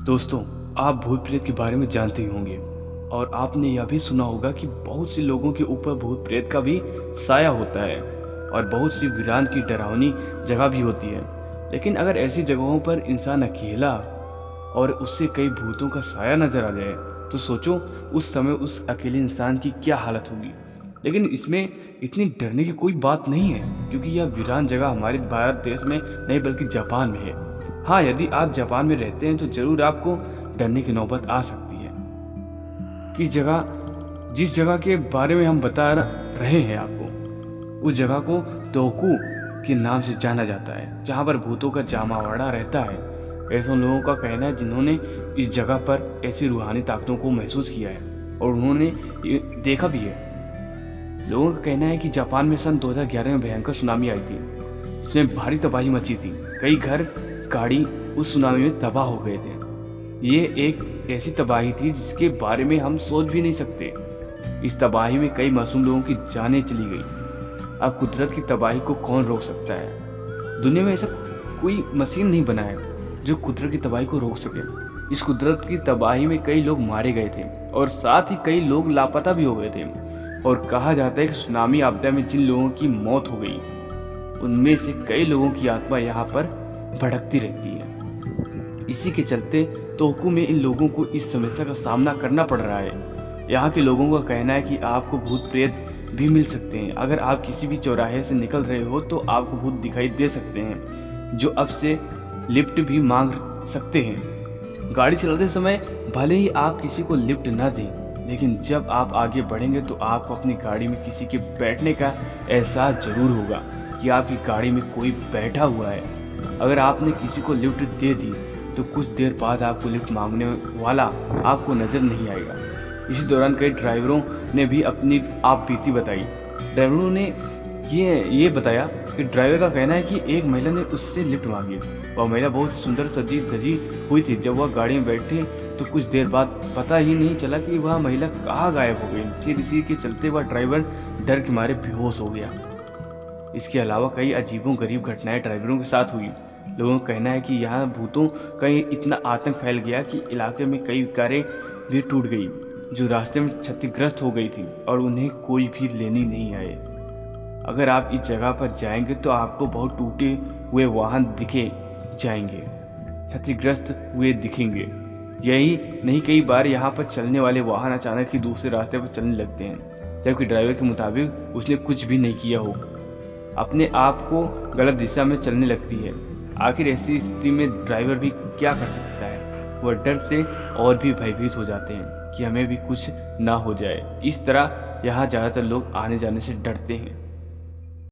दोस्तों, आप भूत प्रेत के बारे में जानते ही होंगे और आपने यह भी सुना होगा कि बहुत से लोगों के ऊपर भूत प्रेत का भी साया होता है और बहुत सी वीरान की डरावनी जगह भी होती है। लेकिन अगर ऐसी जगहों पर इंसान अकेला और उससे कई भूतों का साया नजर आ जाए तो सोचो उस समय उस अकेले इंसान की क्या हालत होगी। लेकिन इसमें इतनी डरने की कोई बात नहीं है, क्योंकि यह वीरान जगह हमारे भारत देश में नहीं बल्कि जापान में है। हाँ, यदि आप जापान में रहते हैं तो जरूर आपको डरने की नौबत आ सकती है। जिस जगह के बारे में हम बता रहे हैं आपको, उस जगह को तोकू के नाम से जाना जाता है, जहाँ पर भूतों का जमावड़ा रहता है। ऐसे लोगों का कहना है जिन्होंने इस जगह पर ऐसी रूहानी ताकतों को महसूस किया है और उन्होंने ये देखा भी है। लोगों का कहना है कि जापान में सन 2011 में भयंकर सुनामी आई थी, जिसमें भारी तबाही मची थी। कई घर गाड़ी उस सुनामी में तबाह हो गए थे। ये एक ऐसी तबाही थी जिसके बारे में हम सोच भी नहीं सकते। इस तबाही में कई मासूम लोगों की जानें चली गई। अब कुदरत की तबाही को कौन रोक सकता है? दुनिया में ऐसा कोई मशीन नहीं बना है जो कुदरत की तबाही को रोक सके। इस कुदरत की तबाही में कई लोग मारे गए थे और साथ ही कई लोग लापता भी हो गए थे। और कहा जाता है कि सुनामी आपदा में जिन लोगों की मौत हो गई, उनमें से कई लोगों की आत्मा यहाँ पर भटकती रहती है। इसी के चलते तोकू में इन लोगों को इस समस्या का सामना करना पड़ रहा है। यहाँ के लोगों का कहना है कि आपको भूत प्रेत भी मिल सकते हैं। अगर आप किसी भी चौराहे से निकल रहे हो तो आपको भूत दिखाई दे सकते हैं, जो अब से लिफ्ट भी मांग सकते हैं। गाड़ी चलाते समय भले ही आप किसी को लिफ्ट ना दें, लेकिन जब आप आगे बढ़ेंगे तो आपको अपनी गाड़ी में किसी के बैठने का एहसास जरूर होगा कि आपकी गाड़ी में कोई बैठा हुआ है। अगर आपने किसी को लिफ्ट दे दी तो कुछ देर बाद आपको लिफ्ट मांगने वाला आपको नज़र नहीं आएगा। इसी दौरान कई ड्राइवरों ने भी अपनी आप बीती बताई। ड्राइवरों ने ये बताया कि ड्राइवर का कहना है कि एक महिला ने उससे लिफ्ट मांगी। वह महिला बहुत सुंदर सजी धजी हुई थी। जब वह गाड़ी में बैठी तो कुछ देर बाद पता ही नहीं चला कि वह महिला कहाँ गायब हो गई। फिर इसी के चलते वह ड्राइवर डर के मारे बेहोश हो गया। इसके अलावा कई अजीबोगरीब घटनाएं ड्राइवरों के साथ हुई। लोगों का कहना है कि यहाँ भूतों का इतना आतंक फैल गया कि इलाके में कई कारें भी टूट गई, जो रास्ते में क्षतिग्रस्त हो गई थी और उन्हें कोई भी लेने नहीं आए। अगर आप इस जगह पर जाएंगे तो आपको बहुत टूटे हुए वाहन दिखे जाएंगे, क्षतिग्रस्त हुए दिखेंगे। यही नहीं, कई बार यहाँ पर चलने वाले वाहन अचानक ही दूसरे रास्ते पर चलने लगते हैं, जबकि ड्राइवर के मुताबिक उसने कुछ भी नहीं किया हो, अपने आप को गलत दिशा में चलने लगती है। आखिर ऐसी स्थिति में ड्राइवर भी क्या कर सकता है? वह डर से और भी भयभीत हो जाते हैं कि हमें भी कुछ ना हो जाए। इस तरह यहाँ ज़्यादातर लोग आने जाने से डरते हैं।